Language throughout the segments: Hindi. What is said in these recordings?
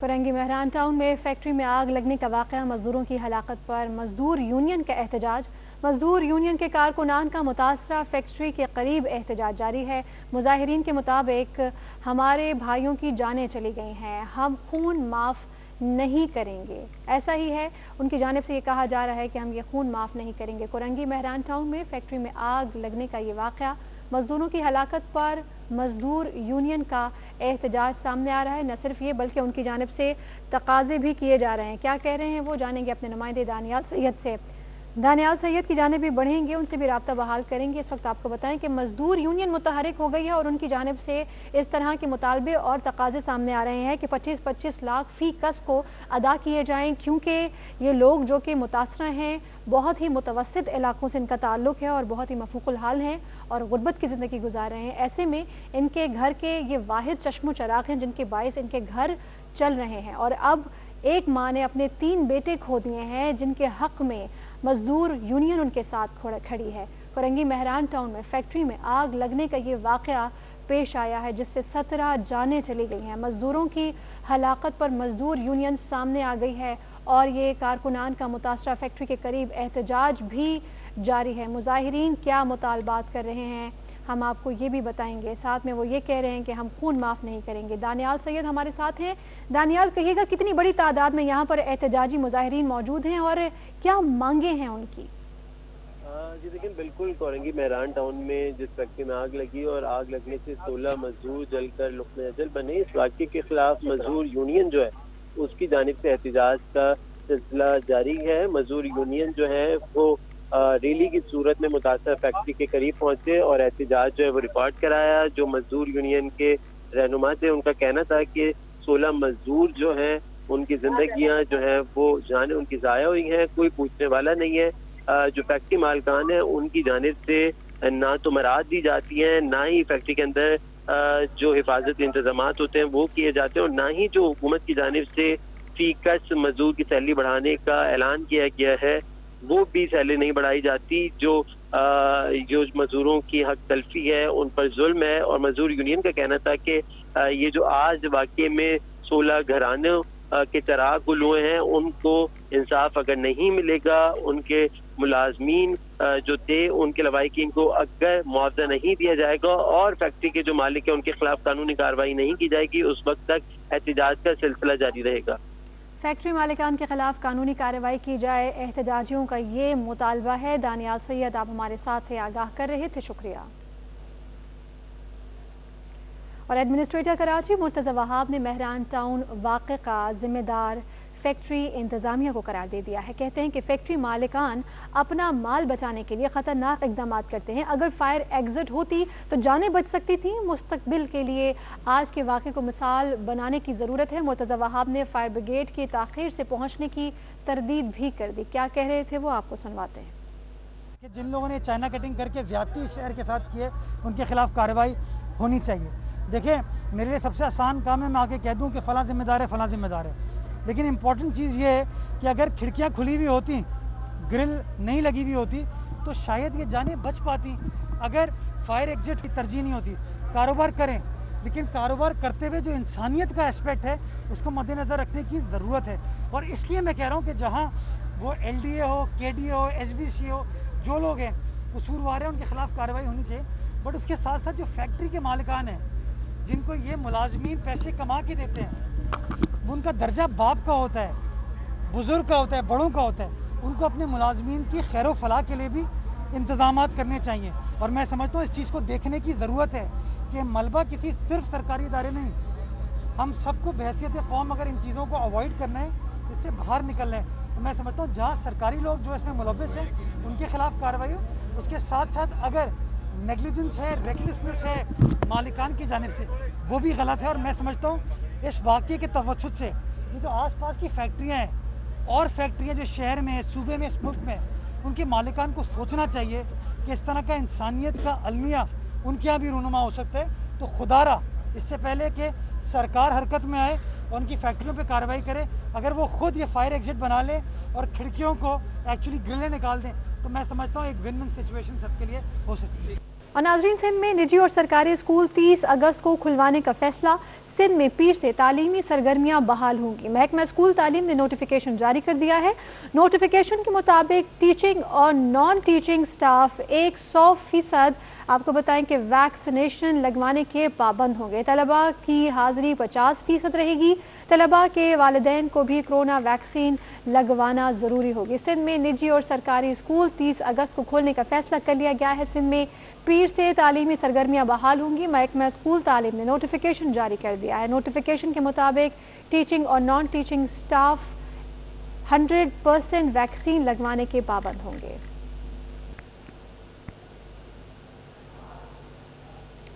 फरंगी महरान टाउन में फैक्ट्री में आग लगने का वाक़या, मजदूरों की हलाकत पर मजदूर यूनियन का एहतजाज। मजदूर यूनियन के कारकुनान का मुतासरा फैक्ट्री के करीब एहतजाज जारी है। मुजाहिरीन के मुताबिक हमारे भाइयों की जानें चली गई हैं, हम खून माफ़ नहीं करेंगे। ऐसा ही है, उनकी जानिब से ये कहा जा रहा है कि हम ये खून माफ़ नहीं करेंगे। फरंगी महरान टाउन में फैक्ट्री में आग लगने का ये वाक़या, मजदूरों की हलाकत पर मजदूर यूनियन का एहतजाज सामने आ रहा है। न सिर्फ ये बल्कि उनकी जानिब से तकाजे भी किए जा रहे हैं। क्या कह रहे हैं वो जानेंगे अपने नुमाइंदे दानियाल सैयद से। दानियाल सैयद की जानिब भी बढ़ेंगे, उनसे भी रब्ता बहाल करेंगे। इस वक्त आपको बताएं कि मजदूर यूनियन मुतहरिक हो गई है और उनकी जानिब से इस तरह के मुतालबे और तकाजे सामने आ रहे हैं कि 25-25 लाख फ़ी कस को अदा किए जाएँ, क्योंकि ये लोग जो कि मुतासरा हैं, बहुत ही मुतवस्सित इलाकों से इनका ताल्लुक़ है और बहुत ही मफूकुल हाल हैं और गुर्बत की ज़िंदगी गुजार रहे हैं। ऐसे में इनके घर के ये वाहिद चश्मो चराग हैं जिनके बाइस इनके घर चल रहे हैं और अब एक माँ ने अपने 3 बेटे खो दिए हैं, जिनके हक़ में मजदूर यूनियन उनके साथ खड़ी है। फरंगी महरान टाउन में फैक्ट्री में आग लगने का ये वाक़या पेश आया है, जिससे 17 जानें चली गई हैं। मजदूरों की हलाकत पर मजदूर यूनियन सामने आ गई है और ये कारकुनान का मुतासरा फैक्ट्री के करीब एहतजाज भी जारी है। मुजाहिरीन क्या मुतालबात कर रहे हैं, हम आपको ये भी बताएंगे। साथ में वो ये कह रहे हैं कि हम खून माफ़ नहीं करेंगे। दानियाल सैयद हमारे साथ हैं। दानियाल, कहिएगा कितनी बड़ी तादाद में यहाँ पर एहतजाजी मुजाहिरीन मौजूद हैं और क्या मांगे हैं उनकी? जी देखिए, बिल्कुल फरंगी महरान टाउन में जिस फैक्ट्री में आग लगी और आग लगने से 16 मजदूर जलकर लुक़्मे अजल बने, इस वाक़े के खिलाफ मजदूर यूनियन जो है उसकी जानिब से एहतजाज का सिलसिला जारी है। मजदूर यूनियन जो है वो रैली की सूरत में मुतासर फैक्ट्री के करीब पहुंचे और एहतजाज जो है वो रिकॉर्ड कराया। जो मजदूर यूनियन के रहनुमा थे, उनका कहना था कि 16 मजदूर जो हैं उनकी जिंदगियां जो है वो जाने उनकी ज़ाया हुई हैं, कोई पूछने वाला नहीं है। जो फैक्ट्री मालिकान है उनकी जानिब से ना तो मराद दी जाती हैं, ना ही फैक्ट्री के अंदर जो हिफाजत इंतजाम होते हैं वो किए जाते हैं और ना ही जो हुकूमत की जानिब से फी कस मजदूर की सैलरी बढ़ाने का ऐलान किया गया है वो भी सैलरी नहीं बढ़ाई जाती। जो मजदूरों की हक तलफी है उन पर जुल्म है। और मजदूर यूनियन का कहना था कि ये जो आज वाकई में 16 घरानों के चराग गुल हुए हैं, उनको इंसाफ अगर नहीं मिलेगा, उनके मुलाजमीन जो थे उनके लवाहिकीन को अगर मुआवजा नहीं दिया जाएगा और फैक्ट्री के जो मालिक है उनके खिलाफ कानूनी कार्रवाई नहीं की जाएगी, उस वक्त तक एहतजाज का सिलसिला जारी रहेगा। फैक्ट्री मालिकान के खिलाफ कानूनी कार्रवाई की जाए, एहतजाजियों का ये मुतालबा है। दानियाल सैयद आप हमारे साथ थे, आगाह कर रहे थे, शुक्रिया। और एडमिनिस्ट्रेटर कराची मुर्तज़ा वहाब ने महरान टाउन वाक़े का जिम्मेदार फैक्ट्री इंतज़ामिया को करार दे दिया है। कहते हैं कि फैक्ट्री मालिकान अपना माल बचाने के लिए ख़तरनाक इक़दाम करते हैं। अगर फायर एग्जिट होती तो जानें बच सकती थी। मुस्तकबिल के लिए आज के वाक़े को मिसाल बनाने की ज़रूरत है। मुर्तज़ा वहाब ने फायर ब्रिगेड की ताख़ीर से पहुँचने की तरदीद भी कर दी। क्या कह रहे थे वो आपको सुनवाते हैं। कि जिन लोगों ने चाइना कटिंग करके ज़्यादती शहर के साथ किए उनके खिलाफ कार्रवाई होनी चाहिए। देखिए, मेरे लिए सबसे आसान काम है मैं आके कह दूं कि फ़लाँ ज़िम्मेदार है, फ़लाँ ज़िम्मेदार है, लेकिन इम्पॉर्टेंट चीज़ ये है कि अगर खिड़कियां खुली हुई होती, ग्रिल नहीं लगी हुई होती तो शायद ये जानें बच पाती। अगर फायर एग्जिट की तरजीह नहीं होती, कारोबार करें, लेकिन कारोबार करते हुए जो इंसानियत का एस्पेक्ट है उसको मद्देनज़र रखने की ज़रूरत है। और इसलिए मैं कह रहा हूँ कि जहाँ वो LDA हो, KDA हो, SBC हो, जो लोग हैं कसूरवार हैं, उनके खिलाफ कार्रवाई होनी चाहिए। बट उसके साथ साथ जो फैक्ट्री के मालिकान हैं, जिनको ये मुलाजमीन पैसे कमा के देते हैं, उनका दर्जा बाप का होता है, बुज़ुर्ग का होता है, बड़ों का होता है, उनको अपने मुलाजमीन की खैर व फलाह के लिए भी इंतज़ामात करने चाहिए। और मैं समझता हूँ इस चीज़ को देखने की ज़रूरत है कि मलबा किसी सिर्फ सरकारी इदारे नहीं, हम सबको बहैसियत कौम अगर इन चीज़ों को अवॉइड करना है, इससे बाहर निकलना है, तो मैं समझता हूँ जहाँ सरकारी लोग जो इसमें मुलव्विस हैं उनके खिलाफ कार्रवाई हो। उसके साथ साथ अगर नेग्लिजेंस है, रेकलेसनेस है मालिकान की जानिब से, वो भी गलत है। और मैं समझता हूँ इस वाक़े के तवज्जुद से ये जो आसपास की फैक्ट्रियाँ हैं और फैक्ट्रियाँ जो शहर में, सूबे में, इस मुल्क में, उनके मालिकान को सोचना चाहिए कि इस तरह का इंसानियत का अलमिया उनके यहाँ भी रूनुमा हो सकता है। तो खुदारा इससे पहले कि सरकार हरकत में आए और उनकी फैक्ट्रियों पे कार्रवाई करे, अगर वो खुद ये फायर एग्जिट बना लें और खिड़कियों को एक्चुअली ग्रिलें निकाल दें तो मैं समझता हूँ एक विन विन सिचुएशन सबके लिए हो सकती है। और नाज़रीन, सिंध में निजी और सरकारी स्कूल 30 अगस्त को खुलवाने का फैसला। सिंध में पीर से तालीमी सरगर्मियां बहाल होंगी। महकमा स्कूल तालीम ने नोटिफिकेशन जारी कर दिया है। नोटिफिकेशन के मुताबिक टीचिंग और नॉन टीचिंग स्टाफ 100% आपको बताएं कि वैक्सीनेशन लगवाने के पाबंद होंगे। तलबा की हाजिरी 50% रहेगी। तलबा के वालिदैन को भी कोरोना वैक्सीन लगवाना ज़रूरी होगी। सिंध में निजी और सरकारी स्कूल 30 अगस्त को खोलने का फैसला कर लिया गया है। सिंध में पीर से तालीमी सरगर्मियां बहाल होंगी। महकमा स्कूल तालीम ने नोटिफिकेशन जारी कर दिया है। नोटिफिकेशन के मुताबिक टीचिंग और नॉन टीचिंग स्टाफ 100% वैक्सीन लगवाने के पाबंद होंगे।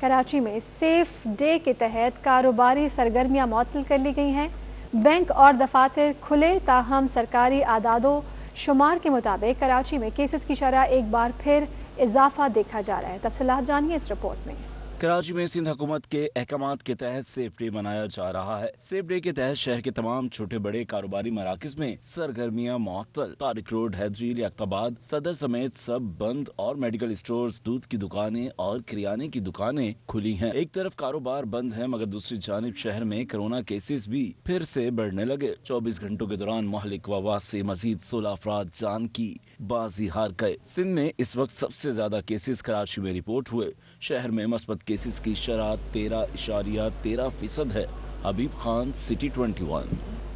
कराची में सेफ डे के तहत कारोबारी सरगर्मियां मुअत्तल कर ली गई हैं। बैंक और दफातर खुले, ताहम सरकारी आदादो शुमार के मुताबिक कराची में केसेस की शरह एक बार फिर इजाफा देखा जा रहा है। तफसीलात जानिए इस रिपोर्ट में। कराची में सिंध हुकूमत के अहकामात के तहत सेफ डे मनाया जा रहा है। सेफ डे के तहत शहर के तमाम छोटे बड़े कारोबारी मराकज में सरगर्मियां मुअत्तल। तारिक रोड, हैदरी, लियाकताबाद, सदर समेत सब बंद और मेडिकल स्टोर्स, दूध की दुकानें और किराने की दुकानें खुली हैं। एक तरफ कारोबार बंद है मगर दूसरी जानिब शहर में कोरोना केसेस भी फिर से बढ़ने लगे। 24 घंटों के दौरान मुहलिक वबा से मजीद 16 अफराद जान की बाजी हार गए। सिंध में इस वक्त सबसे ज्यादा केसेस कराची में रिपोर्ट हुए। शहर में मस्बत केसेस की शरह 13.13% है। हबीब खान, सिटी 21।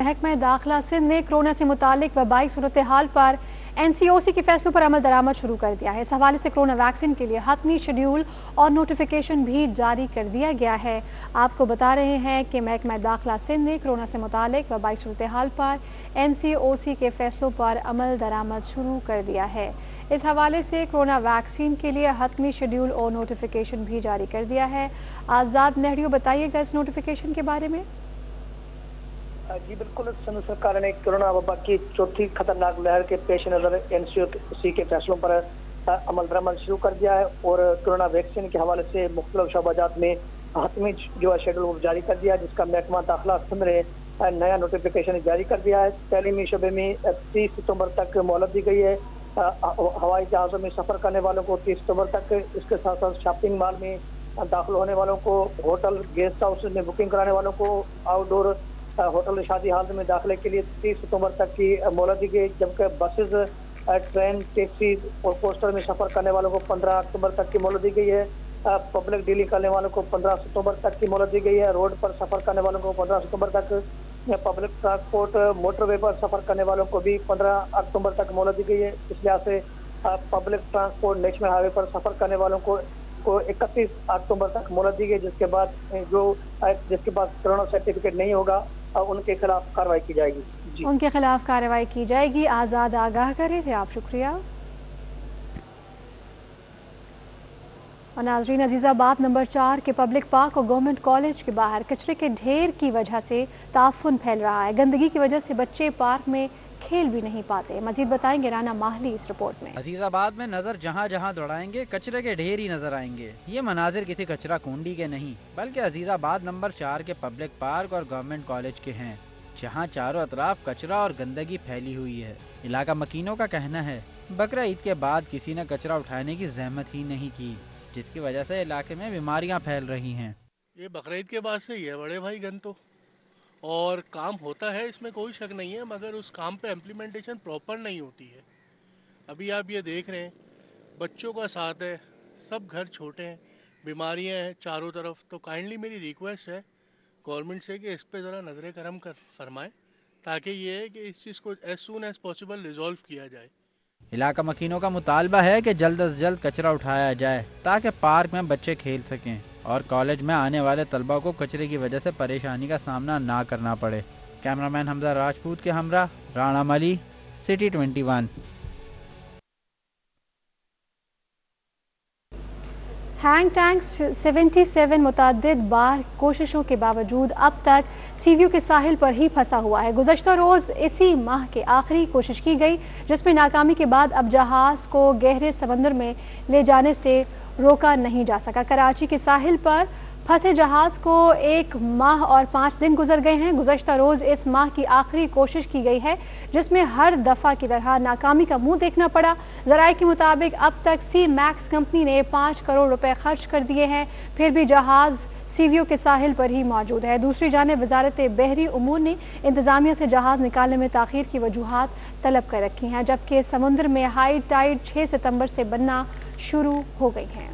महकमा दाखिला सिंध ने कोरोना से मुतालिक वबाई सूरत हाल पर NCOC के फैसलों पर अमल दरामद शुरू कर दिया है। इस हवाले से कोरोना वैक्सीन के लिए हतमी शेड्यूल और नोटिफिकेशन भी जारी कर दिया गया है। आपको बता रहे हैं कि महकमा दाखिला सिंध ने कोरोना से मुतालिक वबाई सूरत हाल पर NCOC के फैसलों पर अमल दरामद शुरू कर दिया है। इस हवाले से कोरोना वैक्सीन के लिए हतमी शेड्यूल और नोटिफिकेशन भी जारी कर दिया है। आज़ाद नेहरियो, बताइएगा इस नोटिफिकेशन के बारे में। जी बिल्कुल, सिंध सरकार ने कोरोना वबा की चौथी खतरनाक लहर के पेश नज़र NCOC के फैसलों पर अमल दरामद शुरू कर दिया है और कोरोना वैक्सीन के हवाले से मुख्तलिफ शोबाजात में हतमी जो है शेड्यूल जारी कर दिया है, जिसका महकमा दाखिला सिंध ने नया नोटिफिकेशन जारी कर दिया है। तैलीमी शोबे में 30 सितंबर तक मोहलत दी गई है। हवाई जहाज़ों में सफ़र करने वालों को 30 सितंबर तक, इसके साथ साथ शॉपिंग मॉल में दाखिल होने वालों को, होटल गेस्ट हाउस में बुकिंग कराने वालों को, आउटडोर होटल शादी हाल में दाखिले के लिए 30 सितंबर तक की मोहलत दी गई। जबकि बसेस, ट्रेन, टैक्सी और पोस्टर में सफ़र करने वालों को 15 अक्टूबर तक की मोहलत दी गई है। पब्लिक डीलिंग करने वालों को 15 सितंबर तक की मोहलत दी गई है। रोड पर सफ़र करने वालों को 15 सितंबर तक, पब्लिक ट्रांसपोर्ट मोटरवे पर सफ़र करने वालों को भी 15 अक्टूबर तक मोहलत दी गई है। इस लिहाज से पब्लिक ट्रांसपोर्ट नेशनल हाईवे पर सफ़र करने वालों को 31 अक्टूबर तक मोहलत दी गई, जिसके बाद कोरोना सर्टिफिकेट नहीं होगा उनके खिलाफ कार्रवाई की जाएगी। जी, उनके खिलाफ कार्रवाई की जाएगी। आज़ाद आगाह कर रहे थे आप, शुक्रिया। और नाज़रीन, अजीज़ाबाद नंबर 4 के पब्लिक पार्क और गवर्नमेंट कॉलेज के बाहर कचरे के ढेर की वजह से ताफुन फैल रहा है। गंदगी की वजह से बच्चे पार्क में खेल भी नहीं पाते। मजीद बताएंगे राना माहली इस रिपोर्ट में। अजीज़ाबाद में नजर जहाँ जहाँ दौड़ाएंगे कचरे के ढेर ही नजर आएंगे। ये मनाजिर किसी कचरा कुंडी के नहीं बल्कि अजीज़ाबाद नंबर 4 के पब्लिक पार्क और गवर्नमेंट कॉलेज के हैं, जहाँ चारों अतराफ कचरा और गंदगी फैली हुई है। इलाका मकीनों का कहना है बकरा ईद के बाद किसी ने कचरा उठाने की जहमत ही नहीं की, जिसकी वजह से इलाके में बीमारियां फैल रही हैं। ये बकरीद के बाद से ही है बड़े भाई गन तो, और काम होता है इसमें कोई शक नहीं है, मगर उस काम पे इम्प्लीमेंटेशन प्रॉपर नहीं होती है। अभी आप ये देख रहे हैं बच्चों का साथ है, सब घर छोटे हैं, बीमारियां हैं चारों तरफ। तो काइंडली मेरी रिक्वेस्ट है गवर्नमेंट से कि इस पे ज़रा नज़र करम कर फरमाएं, ताकि ये है कि इस चीज़ को as soon as possible resolve किया जाए। इलाका मकीनों का मुतालबा है कि जल्द अज जल्द कचरा उठाया जाए ताकि पार्क में बच्चे खेल सकें और कॉलेज में आने वाले तलबा को कचरे की वजह से परेशानी का सामना ना करना पड़े। कैमरामैन हमजा राजपूत के हमरा राणा मली, सिटी 21। हैंग टैंक 77 मुतअद्दिद बार कोशिशों के बावजूद अब तक सीव्यू के साहिल पर ही फंसा हुआ है। गुज़श्ता रोज़ इसी माह के आखिरी कोशिश की गई, जिसमें नाकामी के बाद अब जहाज़ को गहरे समंदर में ले जाने से रोका नहीं जा सका। कराची के साहिल पर फंसे जहाज़ को 1 माह और 5 दिन गुजर गए हैं। गुज़श्ता रोज़ इस माह की आखिरी कोशिश की गई है, जिसमें हर दफ़ा की तरह नाकामी का मुंह देखना पड़ा। ज़राए के मुताबिक अब तक सी मैक्स कंपनी ने 5 करोड़ रुपए खर्च कर दिए हैं, फिर भी जहाज़ सीवीओ के साहिल पर ही मौजूद है। दूसरी जानिब वजारत बहरी उमूर ने इंतजामिया से जहाज़ निकालने में ताख़ीर की वजूहात तलब कर रखी हैं, जबकि समुद्र में हाई टाइड 6 सितंबर से बनना शुरू हो गई हैं।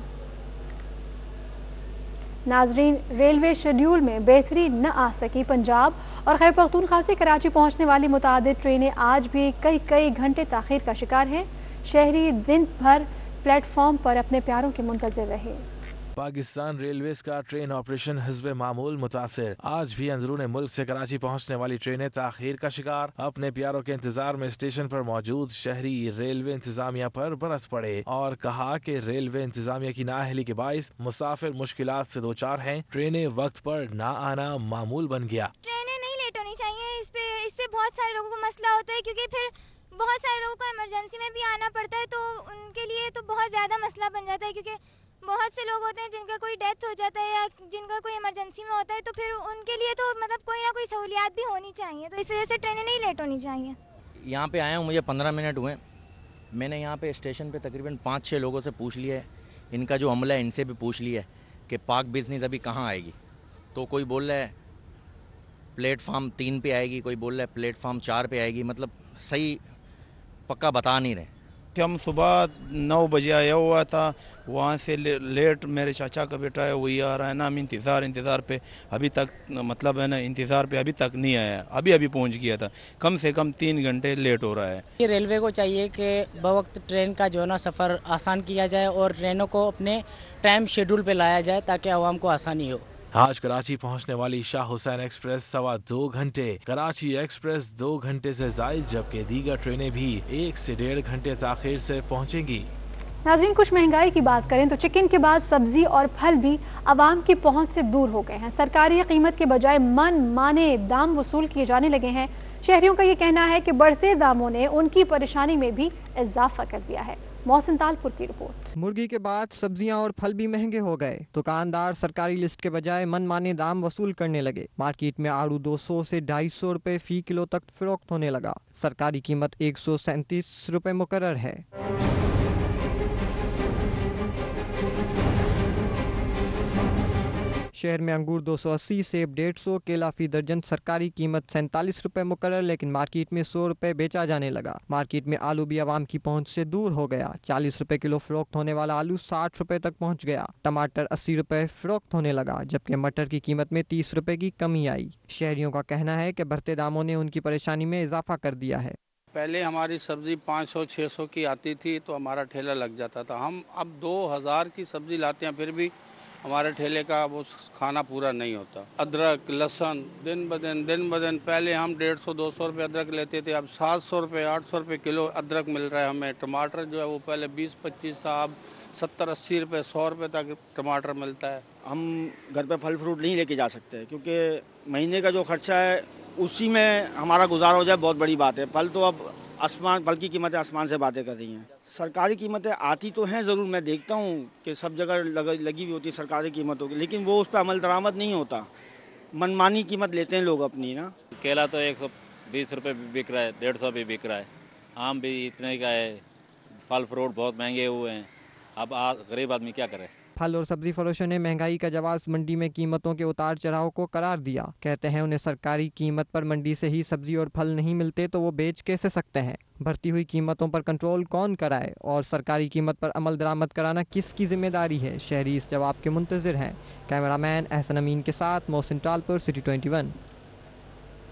नाजरीन, रेलवे शेड्यूल में बेहतरी न आ सकी। पंजाब और खैबर पख्तूनख्वा से कराची पहुंचने वाली मुतादिद ट्रेनें आज भी कई घंटे ताख़ीर का शिकार हैं। शहरी दिन भर प्लेटफॉर्म पर अपने प्यारों के मुंतज़िर रहे। पाकिस्तान रेलवेज का ट्रेन ऑपरेशन हिस्ब मामूल मुतासिर। आज भी अंदरून मुल्क से कराची पहुंचने वाली ट्रेनें ताखीर का शिकार। अपने प्यारों के इंतजार में स्टेशन पर मौजूद शहरी रेलवे इंतजामिया पर बरस पड़े और कहा कि रेलवे इंतजामिया की नाअहली के बाइस मुसाफिर मुश्किलात से दो चार हैं। ट्रेनें वक्त पर ना आना मामूल बन गया। ट्रेनें नहीं लेट होनी चाहिए, इससे बहुत सारे लोगों को मसला होता है, क्योंकि फिर बहुत सारे लोगों को इमरजेंसी में भी आना पड़ता है, तो उनके लिए तो बहुत ज़्यादा मसला बन जाता है, क्योंकि बहुत से लोग होते हैं जिनका कोई डेथ हो जाता है या जिनका कोई इमरजेंसी में होता है, तो फिर उनके लिए तो मतलब कोई ना कोई सहूलियात भी होनी चाहिए। तो इस वजह से ट्रेनें नहीं लेट होनी चाहिए। यहाँ पे आया हूँ, मुझे 15 मिनट हुए। मैंने यहाँ पे स्टेशन पे तकरीबन 5-6 लोगों से पूछ लिया है, इनका जो अमला है इनसे भी पूछ लिया है कि पाक बिजनेस अभी कहाँ आएगी। तो कोई बोल रहा है प्लेटफार्म 3 पे आएगी, कोई बोल रहा है प्लेटफार्म 4 पे आएगी, मतलब सही पक्का बता नहीं रहे। हम सुबह 9 बजे आया हुआ था, वहाँ से लेट मेरे चाचा का बेटा है वही आ रहा है ना। हम इंतज़ार पे अभी तक मतलब है ना, इंतज़ार पे अभी तक नहीं आया। अभी पहुँच गया था, कम से कम 3 घंटे लेट हो रहा है। ये रेलवे को चाहिए कि बवक्त ट्रेन का जो है ना सफ़र आसान किया जाए और ट्रेनों को अपने टाइम शेड्यूल पे लाया जाए ताकि आवाम को आसानी हो। आज कराची पहुंचने वाली शाह हुसैन एक्सप्रेस 2.25 घंटे, कराची एक्सप्रेस 2 घंटे से जायद, जबकि दीगर ट्रेनें भी 1 से 1.5 घंटे ताख़ीर से पहुंचेंगी। नाज़रीन, कुछ महंगाई की बात करें तो चिकन के बाद सब्जी और फल भी आवाम की पहुंच से दूर हो गए हैं। सरकारी कीमत के बजाय मन माने दाम वसूल किए जाने लगे हैं। शहरियों का ये कहना है कि बढ़ते दामों ने उनकी परेशानी में भी इजाफा कर दिया है। मोहसिन तालपुर की रिपोर्ट। मुर्गी के बाद सब्जियां और फल भी महंगे हो गए। दुकानदार सरकारी लिस्ट के बजाय मनमाने दाम वसूल करने लगे। मार्केट में आड़ू 200 से 250 रुपए फी किलो तक फरोख्त होने लगा। सरकारी कीमत 137 रुपए मुकर्रर है। शहर में अंगूर 280, सेब 150, केला फी दर्जन सरकारी कीमत 47 रुपए मुकर्रर, लेकिन मार्केट में 100 रुपए बेचा जाने लगा। मार्केट में आलू भी आवाम की पहुंच से दूर हो गया। 40 रुपए किलो फरोख्त होने वाला आलू 60 रुपए तक पहुंच गया। टमाटर 80 रुपए फरोख्त होने लगा, जबकि मटर की कीमत में 30 रुपए की कमी आई। शहरियों का कहना है कि बढ़ते दामों ने उनकी परेशानी में इजाफा कर दिया है। पहले हमारी सब्जी 500-600 की आती थी तो हमारा ठेला लग जाता था। हम अब 2000 की सब्जी लाते हैं, फिर भी हमारे ठेले का वो खाना पूरा नहीं होता। अदरक लहसुन दिन ब दिन पहले हम 150-200 रुपये अदरक लेते थे, अब 700 रुपये 800 रुपये किलो अदरक मिल रहा है हमें। टमाटर जो है वो पहले 20-25 था, अब 70-80 रुपये 100 रुपये तक टमाटर मिलता है। हम घर पे फल फ्रूट नहीं लेके जा सकते क्योंकि महीने का जो खर्चा है उसी में हमारा गुजारा हो जाए, बहुत बड़ी बात है। फल तो अब आसमान, फल की कीमतें आसमान से बातें कर रही हैं। सरकारी कीमतें आती तो हैं ज़रूर, मैं देखता हूँ कि सब जगह लगी हुई होती है सरकारी कीमतों की, लेकिन वो उस पर अमल दरामद नहीं होता। मनमानी कीमत लेते हैं लोग अपनी ना। केला तो 120 रुपये बिक रहा है, 150 भी बिक रहा है, आम भी इतने का है। फल फ्रूट बहुत महंगे हुए हैं, अब गरीब आदमी क्या करे। फल और सब्जी फरोशों ने महंगाई का जवाब मंडी में कीमतों के उतार चढ़ाव को करार दिया। कहते हैं उन्हें सरकारी कीमत पर मंडी से ही सब्जी और फल नहीं मिलते तो वो बेच कैसे सकते हैं। बढ़ती हुई कीमतों पर कंट्रोल कौन कराए और सरकारी कीमत पर अमल दरामद कराना किसकी जिम्मेदारी है। शहरी इस जवाब के मुंतजिर हैं। कैमरामैन एहसन अमीन के साथ मोहसिन टालपुर, सिटी 21।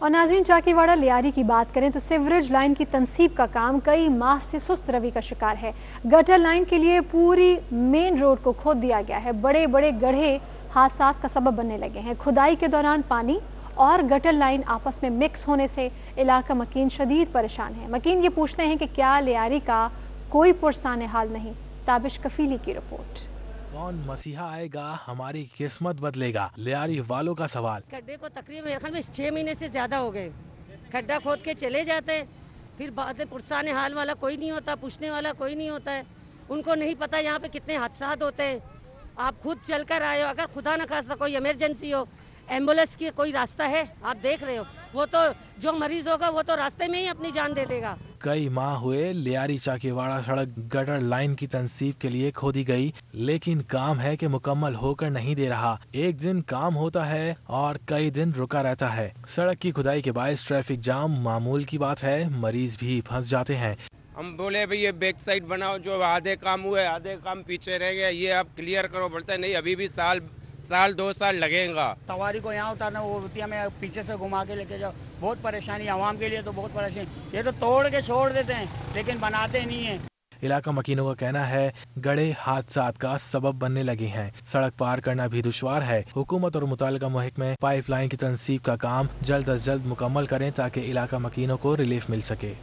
और नाज़रीन, चाकीवाड़ा लियारी की बात करें तो सीवरेज लाइन की तनसीब का काम कई माह से सुस्त रवि का शिकार है। गटर लाइन के लिए पूरी मेन रोड को खोद दिया गया है। बड़े बड़े गड्ढे हादसा का सबब बनने लगे हैं। खुदाई के दौरान पानी और गटर लाइन आपस में मिक्स होने से इलाका मकीन शदीद परेशान है। मकीन ये पूछते हैं कि क्या लियारी का कोई पुरसाने हाल नहीं। ताबिश कफीली की रिपोर्ट। कौन मसीहा आएगा, हमारी किस्मत बदलेगा, लियारी वालों का सवाल। खड्डे को तकरीबन में 6 महीने से ज्यादा हो गए। खड्डा खोद के चले जाते हैं, फिर बाद में पुरसाने हाल वाला कोई नहीं होता, पूछने वाला कोई नहीं होता है। उनको नहीं पता यहाँ पे कितने हादसा होते हैं। आप खुद चल कर आए हो, अगर खुदा न खास्ता कोई इमरजेंसी हो, एम्बुलेंस की कोई रास्ता है? आप देख रहे हो, वो तो जो मरीज होगा वो तो रास्ते में ही अपनी जान दे देगा। कई माह हुए लियारी चाकीवाड़ा सड़क गटर लाइन की तंसीब के लिए खोदी गई, लेकिन काम है कि मुकम्मल होकर नहीं दे रहा। एक दिन काम होता है और कई दिन रुका रहता है। सड़क की खुदाई के बायस ट्रैफिक जाम मामूल की बात है, मरीज भी फंस जाते हैं। हम बोले भाई ये बैक साइड बनाओ, जो आधे काम हुए आधे काम पीछे रह गए, ये अब क्लियर करो। बोलते नहीं, अभी भी साल 2 साल लगेगा। सवारी को यहाँ उतारना, वो रुतिया में पीछे से घुमा के लेके जाओ, बहुत परेशानी आवाम के लिए तो बहुत परेशानी। ये तो तोड़ के छोड़ देते हैं लेकिन बनाते नहीं है। इलाका मकीनों का कहना है गड़े हादसात का सबब बनने लगे हैं। सड़क पार करना भी दुश्वार है। हुकूमत और मुतालिका महकमे पाइपलाइन की तंसीब का काम जल्द अज जल्द मुकम्मल करें ताकि इलाका मकीनों को रिलीफ मिल सके।